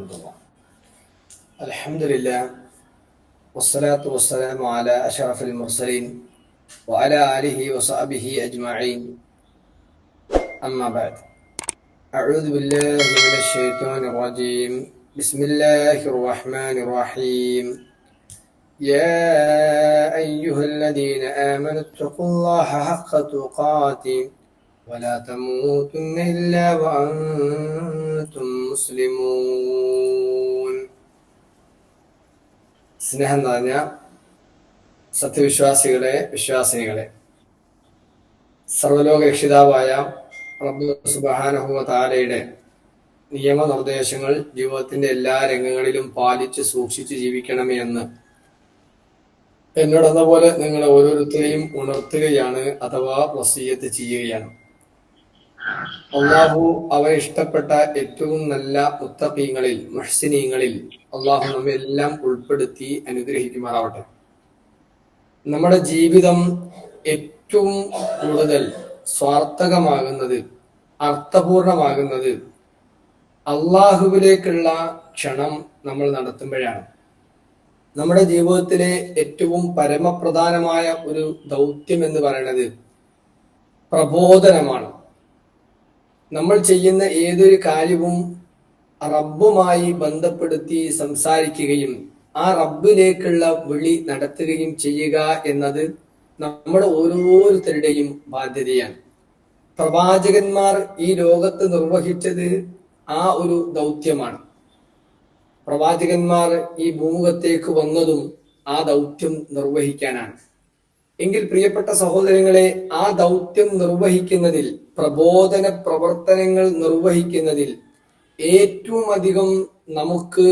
ورحمة الله. الحمد لله والصلاة والسلام على أشرف المرسلين وعلى آله وصحبه أجمعين. أما بعد، أعوذ بالله من الشيطان الرجيم. بسم الله الرحمن الرحيم. يا أيها الذين آمنوا اتقوا الله حق تقاته ولا تموتن إلا وأنتم مسلمون. സ്നേഹം നിറഞ്ഞ സത്യവിശ്വാസികളെ, വിശ്വാസിനികളെ, സർവ്വലോക രക്ഷിതാവായ റബ്ബ് സുബ്ഹാനഹു വ തആലയുടെ നിയമനിർദ്ദേശങ്ങൾ ജീവിതത്തിന്റെ എല്ലാ രംഗങ്ങളിലും പാലിച്ച് സൂക്ഷിച്ച് ജീവിക്കണമേ എന്ന് എന്നോടെന്ന പോലെ നിങ്ങൾ ഓരോരുത്തരെയും ഉണർത്തുകയാണ്, അഥവാ വസിയ്യത്ത് ചെയ്യുകയാണ്. അള്ളാഹു അവൻ ഇഷ്ടപ്പെട്ട ഏറ്റവും നല്ല മുത്തഖീങ്ങളിൽ, മുഹ്സിനീങ്ങളിൽ അള്ളാഹു നമ്മെല്ലാം ഉൾപ്പെടുത്തി അനുഗ്രഹിക്കുമാറാവട്ടെ. നമ്മുടെ ജീവിതം ഏറ്റവും കൂടുതൽ സ്വാർത്ഥകമാകുന്നത്, അർത്ഥപൂർണമാകുന്നത് അള്ളാഹുവിലേക്കുള്ള ക്ഷണം നമ്മൾ നടത്തുമ്പോഴാണ്. നമ്മുടെ ജീവിതത്തിലെ ഏറ്റവും പരമപ്രധാനമായ ഒരു ദൗത്യം എന്ന് പറയുന്നത് പ്രബോധനമാണ്. നമ്മൾ ചെയ്യുന്ന ഏതൊരു കാര്യവും റബ്ബുമായി ബന്ധപ്പെടുത്തി സംസാരിക്കുകയും ആ റബ്ബിലേക്കുള്ള വിളി നടത്തുകയും ചെയ്യുക എന്നത് നമ്മുടെ ഓരോരുത്തരുടെയും ബാധ്യതയാണ്. പ്രവാചകന്മാർ ഈ ലോകത്ത് നിർവഹിച്ചത് ആ ഒരു ദൗത്യമാണ്. പ്രവാചകന്മാർ ഈ ഭൂമുഖത്തേക്ക് വന്നതും ആ ദൗത്യം നിർവഹിക്കാനാണ്. എങ്കിൽ പ്രിയപ്പെട്ട സഹോദരങ്ങളെ, ആ ദൗത്യം നിർവഹിക്കുന്നതിൽ, പ്രബോധന പ്രവർത്തനങ്ങൾ നിർവഹിക്കുന്നതിൽ ഏറ്റവും അധികം നമുക്ക്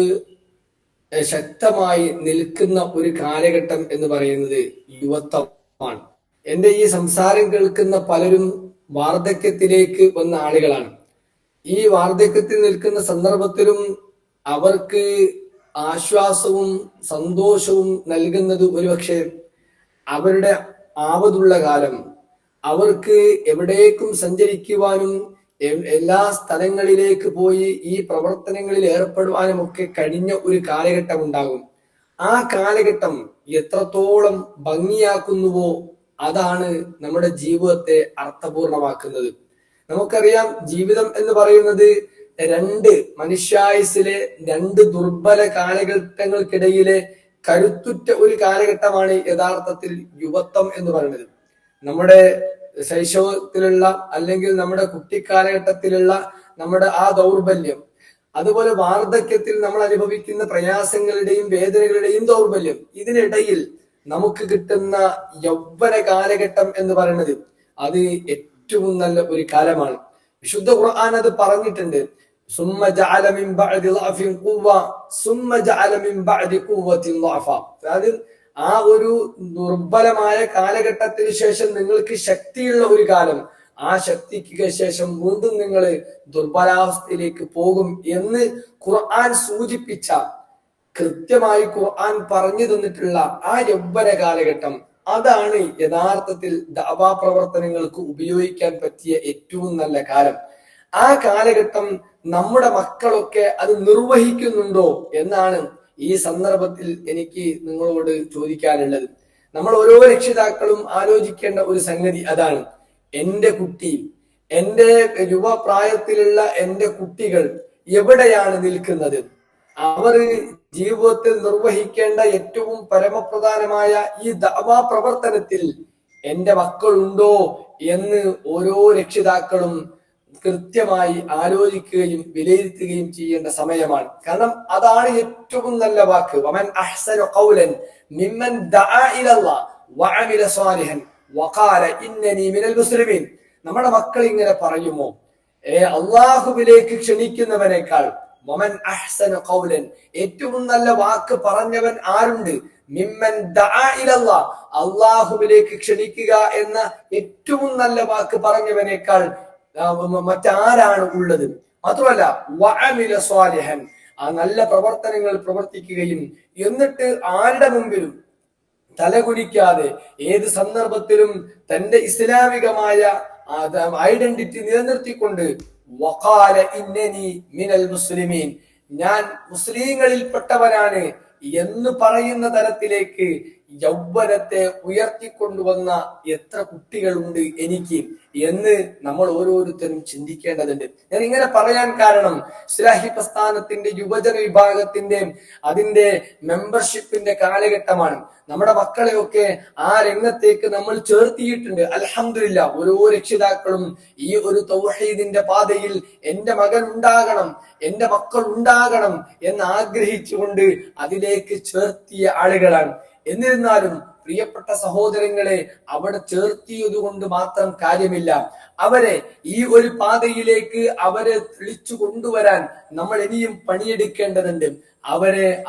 ശക്തമായി നിൽക്കുന്ന ഒരു കാലഘട്ടം എന്ന് പറയുന്നത് യുവത്വമാണ്. എന്റെ ഈ സംസാരം കേൾക്കുന്ന പലരും വാർദ്ധക്യത്തിലേക്ക് വന്ന ആളുകളാണ്. ഈ വാർദ്ധക്യത്തിൽ നിൽക്കുന്ന സന്ദർഭത്തിലും അവർക്ക് ആശ്വാസവും സന്തോഷവും നൽകുന്നത് ഒരുപക്ഷെ അവരുടെ ആവതുള്ള കാലം, അവർക്ക് എവിടേക്കും സഞ്ചരിക്കുവാനും എല്ലാ സ്ഥലങ്ങളിലേക്ക് പോയി ഈ പ്രവർത്തനങ്ങളിൽ ഏർപ്പെടുവാനും ഒക്കെ കഴിഞ്ഞ ഒരു കാലഘട്ടം ഉണ്ടാകും. ആ കാലഘട്ടം എത്രത്തോളം ഭംഗിയാക്കുന്നുവോ അതാണ് നമ്മുടെ ജീവിതത്തെ അർത്ഥപൂർണമാക്കുന്നത്. നമുക്കറിയാം, ജീവിതം എന്ന് പറയുന്നത് മനുഷ്യായുസ്സിലെ രണ്ട് ദുർബല കാലഘട്ടങ്ങൾക്കിടയിലെ കരുത്തുറ്റ ഒരു കാലഘട്ടമാണ് യഥാർത്ഥത്തിൽ യുവത്വം എന്ന് പറയുന്നത്. നമ്മുടെ ശൈശവത്തിലുള്ള അല്ലെങ്കിൽ നമ്മുടെ കുട്ടിക്കാലഘട്ടത്തിലുള്ള നമ്മുടെ ആ ദൗർബല്യം, അതുപോലെ വാർദ്ധക്യത്തിൽ നമ്മൾ അനുഭവിക്കുന്ന പ്രയാസങ്ങളുടെയും വേദനകളുടെയും ദൗർബല്യം, ഇതിനിടയിൽ നമുക്ക് കിട്ടുന്ന യൗവന കാലഘട്ടം എന്ന് പറയുന്നത് അത് ഏറ്റവും നല്ല ഒരു കാലമാണ്. വിശുദ്ധ ഖുർആൻ അത് പറഞ്ഞിട്ടുണ്ട്. അതായത് ആ ഒരു ദുർബലമായ കാലഘട്ടത്തിന് ശേഷം നിങ്ങൾക്ക് ശക്തിയുള്ള ഒരു കാലം, ആ ശക്തിക്ക് ശേഷം വീണ്ടും നിങ്ങൾ ദുർബലാവസ്ഥയിലേക്ക് പോകും എന്ന് ഖുർആൻ സൂചിപ്പിച്ച, കൃത്യമായി ഖുർആൻ പറഞ്ഞു തന്നിട്ടുള്ള ആ യൗവന കാലഘട്ടം, അതാണ് യഥാർത്ഥത്തിൽ ദഅവാ പ്രവർത്തനങ്ങൾക്ക് ഉപയോഗിക്കാൻ പറ്റിയ ഏറ്റവും നല്ല കാലം. ആ കാലഘട്ടം നമ്മുടെ മക്കളൊക്കെ അത് നിർവഹിക്കുന്നുണ്ടോ എന്നാണ് ഈ സന്ദർഭത്തിൽ എനിക്ക് നിങ്ങളോട് ചോദിക്കാനുള്ളത്. നമ്മൾ ഓരോ രക്ഷിതാക്കളും ആലോചിക്കേണ്ട ഒരു സംഗതി അതാണ്. എന്റെ കുട്ടി, എന്റെ യുവപ്രായത്തിലുള്ള എന്റെ കുട്ടികൾ എവിടെയാണ് നിൽക്കുന്നത്? അവർ ജീവിതത്തിൽ നിർവഹിക്കേണ്ട ഏറ്റവും പരമപ്രധാനമായ ഈ ദഅവാ പ്രവർത്തനത്തിൽ എന്റെ മക്കളുണ്ടോ എന്ന് ഓരോ രക്ഷിതാക്കളും കൃത്യമായി ആലോചിക്കുകയും വിലയിരുത്തുകയും ചെയ്യേണ്ട സമയമാണ്. കാരണം അതാണ് ഏറ്റവും നല്ല വാക്ക്. വമൻ അഹ്സനു ഖൗലൻ മിമ്മൻ ദഅ ഇലല്ലാഹ് വഅമില സാലിഹൻ വഖാല ഇന്നനി മിനൽ മുസ്ലിമീൻ. നമ്മുടെ മക്കൾ ഇങ്ങനെ പറയുമോ, അല്ലാഹുവിലേക്ക് ക്ഷണിക്കുന്നവനേക്കാൾ വമൻ അഹ്സനു ഖൗലൻ, ഏറ്റവും നല്ല വാക്ക് പറഞ്ഞവൻ ആരുണ്ട്? മിമ്മൻ ദഅ ഇലല്ലാഹ്, അല്ലാഹുവിലേക്ക് ക്ഷണിക്കുക എന്ന ഏറ്റവും നല്ല വാക്ക് പറഞ്ഞവനേക്കാൾ മറ്റാരാണ് ഉള്ളത്? മാത്രമല്ല വഅമില സ്വാലിഹൻ, ആ നല്ല പ്രവർത്തനങ്ങൾ പ്രവർത്തിക്കുകയും എന്നിട്ട് ആരുടെ മുമ്പിലും തലകുനിക്കാതെ ഏത് സന്ദർഭത്തിലും തന്റെ ഇസ്ലാമികമായ ഐഡന്റിറ്റി നിലനിർത്തിക്കൊണ്ട് വഖാല ഇന്നനി മിനൽ മുസ്ലിമീൻ, ഞാൻ മുസ്ലിങ്ങളിൽപ്പെട്ടവനാണ് എന്ന് പറയുന്ന തരത്തിലേക്ക് യൗവനത്തെ ഉയർത്തിക്കൊണ്ടുവന്ന എത്ര കുട്ടികളുണ്ട് എനിക്ക് എന്ന് നമ്മൾ ഓരോരുത്തരും ചിന്തിക്കേണ്ടതുണ്ട്. ഞാൻ ഇങ്ങനെ പറയാൻ കാരണം ഇസ്ലാഹി പ്രസ്ഥാനത്തിന്റെ യുവജന വിഭാഗത്തിന്റെ അതിന്റെ മെമ്പർഷിപ്പിന്റെ കാലഘട്ടമാണ്. നമ്മുടെ മക്കളെയൊക്കെ ആ രംഗത്തേക്ക് നമ്മൾ ചേർത്തിയിട്ടുണ്ട്. അൽഹംദുലില്ലാ, ഓരോ രക്ഷിതാക്കളും ഈ ഒരു തൗഹീദിന്റെ പാതയിൽ എന്റെ മകൻ ഉണ്ടാകണം, എന്റെ മക്കൾ ഉണ്ടാകണം എന്ന് ആഗ്രഹിച്ചുകൊണ്ട് അതിലേക്ക് ചേർത്തിയ ആളുകളാണ്. എന്നിരുന്നാലും പ്രിയപ്പെട്ട സഹോദരങ്ങളെ, അവിടെ ചേർത്തിയത് കൊണ്ട് മാത്രം കാര്യമില്ല. അവരെ ഈ ഒരു പാതയിലേക്ക് അവരെ തെളിച്ചു കൊണ്ടുവരാൻ നമ്മൾ ഇനിയും പണിയെടുക്കേണ്ടതുണ്ട്.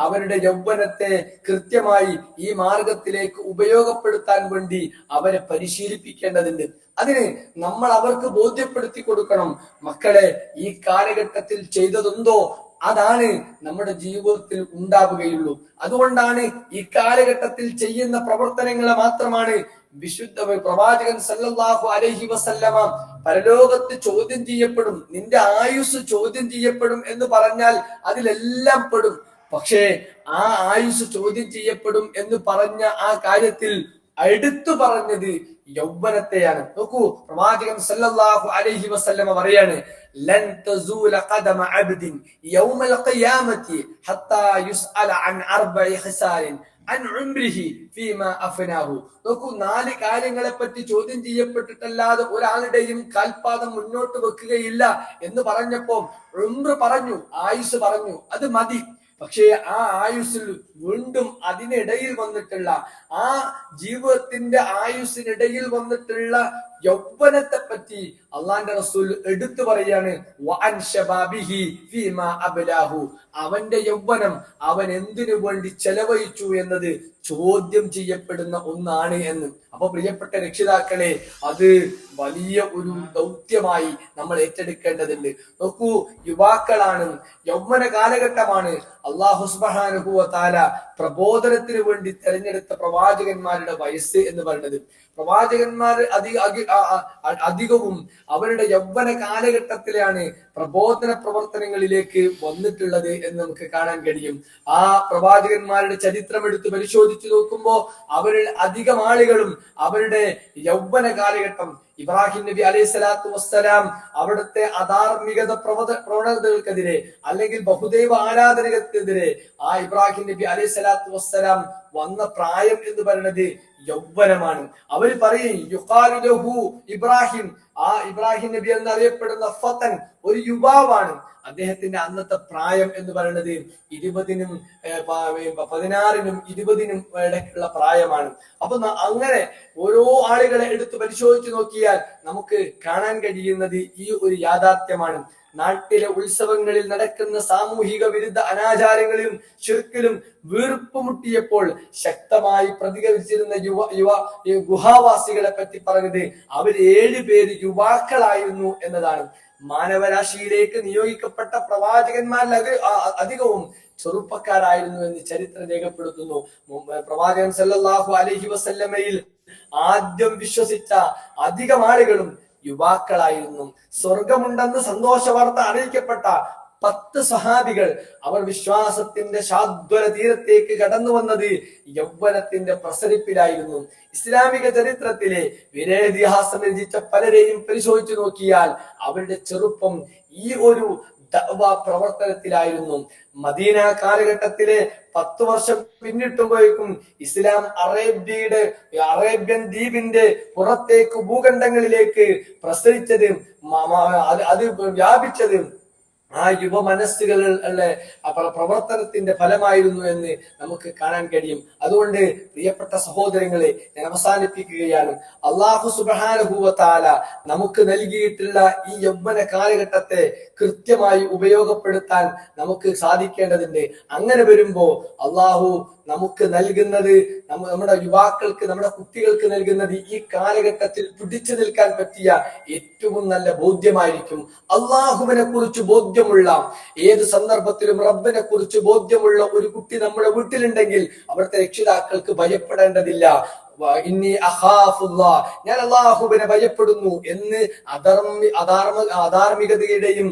അവരുടെ യൗവനത്തെ കൃത്യമായി ഈ മാർഗത്തിലേക്ക് ഉപയോഗപ്പെടുത്താൻ വേണ്ടി അവരെ പരിശീലിപ്പിക്കേണ്ടതുണ്ട്. അതിന് നമ്മൾ അവർക്ക് ബോധ്യപ്പെടുത്തി കൊടുക്കണം, മക്കളെ ഈ കാലഘട്ടത്തിൽ ചെയ്തതെന്തോ അതാണ് നമ്മുടെ ജീവിതത്തിൽ ഉണ്ടാവുകയുള്ളൂ. അതുകൊണ്ടാണ് ഈ കാലഘട്ടത്തിൽ ചെയ്യുന്ന പ്രവർത്തനങ്ങളെ മാത്രമാണ് വിശുദ്ധ പ്രവാചകൻ സല്ലല്ലാഹു അലൈഹി വസല്ലമ പരലോകത്ത് ചോദ്യം ചെയ്യപ്പെടും, നിന്റെ ആയുസ് ചോദ്യം ചെയ്യപ്പെടും എന്ന് പറഞ്ഞാൽ അതിലെല്ലാം പെടും. പക്ഷേ ആ ആയുസ് ചോദ്യം ചെയ്യപ്പെടും എന്ന് പറഞ്ഞ ആ കാര്യത്തിൽ എടുത്തു പറഞ്ഞത് യൗവനത്തെയാണ്. നോക്കൂ, പ്രവാചകൻ സല്ലല്ലാഹു അലൈഹി വസല്ലമ പറയാണ്, ലൻ തസൂല ഖദമ അബ്ദിൻ യൗമൽ ഖിയാമത്തി ഹത്താ യുസ്അല അൻ അർബഇ ഖിസാലിൻ അൻ ഉംരിഹി ഫീമാ അഫനാഹു. നോക്കൂ, 4 കാര്യങ്ങളെ പറ്റി ചോദ്യം ചെയ്യപ്പെട്ടിട്ടല്ലാതെ ഒരാളുടെയും കാൽപാദം മുന്നോട്ട് വെക്കുകയില്ല എന്ന് പറഞ്ഞപ്പോ ഉംറ പറഞ്ഞു, ആയുസ് പറഞ്ഞു, അത് മതി. പക്ഷേ ആ ആയുസ്സിൽ വീണ്ടും അതിനിടയിൽ വന്നിട്ടുള്ള ആ ജീവിതത്തിന്റെ ആയുസ്സിനിടയിൽ വന്നിട്ടുള്ള യൗവനത്തെ പറ്റി അള്ളാന്റെ റസൂൽ എടുത്തു പറയാണ്, അവന്റെ യൗവനം അവൻ എന്തിനു വേണ്ടി ചെലവഴിച്ചു എന്നത് ചോദ്യം ചെയ്യപ്പെടുന്ന ഒന്നാണ് എന്ന്. അപ്പൊ പ്രിയപ്പെട്ട രക്ഷിതാക്കളെ, അത് വലിയ ഒരു ദൗത്യമായി നമ്മൾ ഏറ്റെടുക്കേണ്ടതുണ്ട്. നോക്കൂ, യുവാക്കളാണ്, യൗവന കാലഘട്ടമാണ്. അല്ലാഹു സുബ്ഹാനഹു വ തആല പ്രബോധനത്തിന് വേണ്ടി തെരഞ്ഞെടുത്ത പ്രവാചകന്മാരുടെ വയസ്സ് എന്ന് പറയുന്നത്. പ്രവാചകന്മാർ അധികവും അവരുടെ യൗവന കാലഘട്ടത്തിലാണ് പ്രബോധന പ്രവർത്തനങ്ങളിലേക്ക് വന്നിട്ടുള്ളത് എന്ന് നമുക്ക് കാണാൻ കഴിയും. ആ പ്രവാചകന്മാരുടെ ചരിത്രം എടുത്ത് പരിശോധിച്ചു നോക്കുമ്പോൾ അവരിൽ അധികം ആളുകളും അവരുടെ യൗവന കാലഘട്ടം, ഇബ്രാഹിം നബി അലൈഹി സ്വലാത്തു വസ്സലാം അവിടുത്തെ അധാർമികത പ്രവണതകൾക്കെതിരെ അല്ലെങ്കിൽ ബഹുദൈവ ആരാധനകൾക്കെതിരെ ആ ഇബ്രാഹിം നബി അലൈഹി സ്വലാത്തു വസ്സലാം വന്ന പ്രായം എന്ന് പറയുന്നത് യൗവനമാണ്. അവർ പറയും യുഖാലു ലഹു ഇബ്രാഹിം, ആ ഇബ്രാഹിം നബി എന്നറിയപ്പെടുന്ന ഫതൻ ഒരു യുവാവാണ്. അദ്ദേഹത്തിന്റെ അന്നത്തെ പ്രായം എന്ന് പറയുന്നത് 20-നും 16-നും 20-നും ഇടയ്ക്കുള്ള പ്രായമാണ്. അപ്പൊ അങ്ങനെ ഓരോ ആളുകളെ എടുത്ത് പരിശോധിച്ച് നോക്കിയാൽ നമുക്ക് കാണാൻ കഴിയുന്നത് ഈ ഒരു യാഥാർത്ഥ്യമാണ്. നാട്ടിലെ ഉത്സവങ്ങളിൽ നടക്കുന്ന സാമൂഹിക വിരുദ്ധ അനാചാരങ്ങളിലും ശിർക്കിലും വീർപ്പ് മുട്ടിയപ്പോൾ ശക്തമായി പ്രതികരിച്ചിരുന്ന ഗുഹാവാസികളെ പറ്റി പറഞ്ഞത് അവർ 7 പേര് യുവാക്കളായിരുന്നു എന്നതാണ്. മാനവരാശിയിലേക്ക് നിയോഗിക്കപ്പെട്ട പ്രവാചകന്മാരിൽ അധികവും ചെറുപ്പക്കാരായിരുന്നു എന്ന് ചരിത്രം രേഖപ്പെടുത്തുന്നു. പ്രവാചകൻ സല്ലല്ലാഹു അലൈഹി വസല്ലമയിൽ ആദ്യം വിശ്വസിച്ച അധികം ആളുകളും യുവാക്കളായിരുന്നു. സ്വർഗമുണ്ടെന്ന് സന്തോഷ വാർത്ത അറിയിക്കപ്പെട്ട 10 സ്വഹാബികൾ അവർ വിശ്വാസത്തിന്റെ ശാദ്വല തീരത്തേക്ക് കടന്നു വന്നത് യൗവനത്തിന്റെ പ്രസരിപ്പിലായിരുന്നു. ഇസ്ലാമിക ചരിത്രത്തിലെ വീരേതിഹാസം രചിച്ച പലരെയും പരിശോധിച്ചു നോക്കിയാൽ അവരുടെ ചെറുപ്പം ഈ ഒരു പ്രവർത്തനത്തിലായിരുന്നു. മദീന കാലഘട്ടത്തിലെ 10 വർഷം പിന്നിട്ടുമ്പോഴേക്കും ഇസ്ലാം അറേബ്യൻ ദ്വീപിന്റെ പുറത്തേക്ക് ഭൂഖണ്ഡങ്ങളിലേക്ക് പ്രസരിച്ചത്, അത് വ്യാപിച്ചത് ആ യുവ മനസ്സുകളുടെ പ്രവർത്തനത്തിന്റെ ഫലമായിരുന്നു എന്ന് നമുക്ക് കാണാൻ കഴിയും. അതുകൊണ്ട് പ്രിയപ്പെട്ട സഹോദരങ്ങളെ, ഞാൻ അവസാനിപ്പിക്കുകയാണ്. അല്ലാഹു സുബ്ഹാനഹു വ തആല നമുക്ക് നൽകിയിട്ടുള്ള ഈ യൗവന കാലഘട്ടത്തെ കൃത്യമായി ഉപയോഗപ്പെടുത്താൻ നമുക്ക് സാധിക്കേണ്ടതുണ്ട്. അങ്ങനെ വരുമ്പോ അല്ലാഹു നമുക്ക് നൽകുന്നത്, നമ്മുടെ യുവാക്കൾക്ക്, നമ്മുടെ കുട്ടികൾക്ക് നൽകുന്നത് ഈ കാലഘട്ടത്തിൽ പിടിച്ചു നിൽക്കാൻ പറ്റിയ ഏറ്റവും നല്ല ബോധ്യമായിരിക്കും. അള്ളാഹുവിനെ കുറിച്ച് ബോധ്യമുള്ള, ഏത് സന്ദർഭത്തിലും റബ്ബിനെ കുറിച്ച് ബോധ്യമുള്ള ഒരു കുട്ടി നമ്മുടെ വീട്ടിലുണ്ടെങ്കിൽ അവിടുത്തെ രക്ഷിതാക്കൾക്ക് ഭയപ്പെടേണ്ടതില്ല. ഇന്നി അഖാഫുല്ലാഹ്, ഞാൻ അള്ളാഹുവിനെ ഭയപ്പെടുന്നു എന്ന് അധാർമികതയുടെയും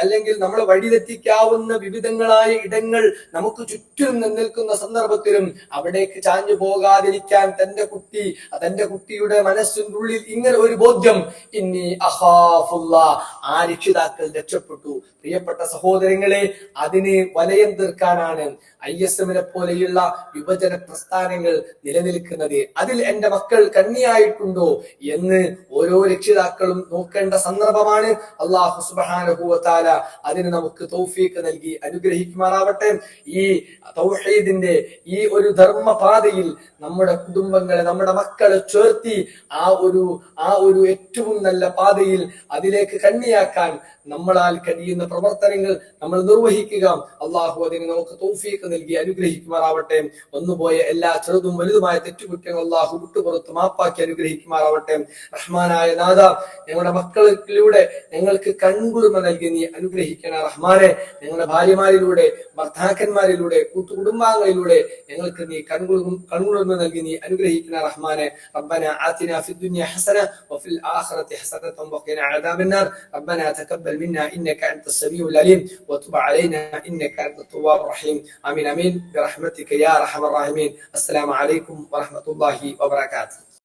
അല്ലെങ്കിൽ നമ്മളെ വഴിതെറ്റിക്കാവുന്ന വിവിധങ്ങളായ ഇടങ്ങൾ നമുക്ക് ചുറ്റും നിൽക്കുന്ന സന്ദർഭത്തിലും അവിടേക്ക് ചാഞ്ഞു പോകാതിരിക്കാൻ തന്റെ കുട്ടിയുടെ മനസ്സിന്റെ ഉള്ളിൽ ഇങ്ങനെ ഒരു ബോധ്യം, ഇന്നി അഖാഫുല്ലാഹ്, ആ രക്ഷിതാക്കൾ രക്ഷപ്പെട്ടു. പ്രിയപ്പെട്ട സഹോദരങ്ങളെ, അതിന് വലയം തീർക്കാനാണ് ISM-നെ പോലെയുള്ള യുവജന പ്രസ്ഥാനങ്ങൾ നിലനിൽക്കുന്നത്. അതിൽ എന്റെ മക്കൾ കണ്ണിയായിട്ടുണ്ടോ എന്ന് ഓരോ രക്ഷിതാക്കളും നോക്കേണ്ട സന്ദർഭമാണ്. അല്ലാഹു സുബ്ഹാനഹു വ തആല അതിന് നമുക്ക് തൗഫീഖ് നൽകി അനുഗ്രഹിക്കുമാറാവട്ടെ. ഈ തൗഹീദിന്റെ ഈ ഒരു ധർമ്മപാതയിൽ നമ്മുടെ കുടുംബങ്ങളെ, നമ്മുടെ മക്കളെ ചേർത്തി ആ ഒരു ഏറ്റവും നല്ല പാതയിൽ അതിലേക്ക് കണ്ണിയാക്കാൻ നമ്മളാൽ കഴിയുന്ന പ്രവർത്തനങ്ങൾ നമ്മൾ നിർവഹിക്കുക. അള്ളാഹു അതിന് നമുക്ക് തൗഫീഖ് നൽകി അനുഗ്രഹിക്കുമാറാവട്ടെ. വന്നുപോയ എല്ലാ ചെറുതും വലുതുമായ തെറ്റുകുറ്റങ്ങൾ അള്ളാഹു വിട്ടുപുറത്ത് മാപ്പാക്കി അനുഗ്രഹിക്കുമാറാവട്ടെ. റഹ്മാനായ നാഥ, ഞങ്ങളുടെ മക്കളിലൂടെ ഞങ്ങൾക്ക് കൺകുളിർമ നൽകി നീ അനുഗ്രഹിക്കണ റഹ്മാനെ. ഞങ്ങളുടെ ഭാര്യമാരിലൂടെ, ഭർത്താക്കന്മാരിലൂടെ, കൂട്ടുകുടുംബാംഗങ്ങളിലൂടെ ഞങ്ങൾക്ക് നീ കൺകുളിർമ നൽകി നീ അനുഗ്രഹിക്കണ റഹ്മാനെ. റബ്ബനാ ആതിനാ ഫിദ്ദുനിയ ഹസന വഫിൽ ആഖിറതി ഹസനതൻ വഖിനാ അദാബന്നാർ. റബ്ബനാ തഖബ്ബൽ മിന്നാ ഇന്നക അൻതസ് സമീഉൽ അലീം വതുബ് അലൈനാ ഇന്നക അൻതത് തവ്വാബുർ റഹീം. ആമീൻ ആമീൻ ബിറഹ്മതിക യാ അർഹമർ റഹീമീൻ. അസ്സലാമു അലൈക്കും വറഹ്മത്തുള്ളാഹി വബറകാതുഹു.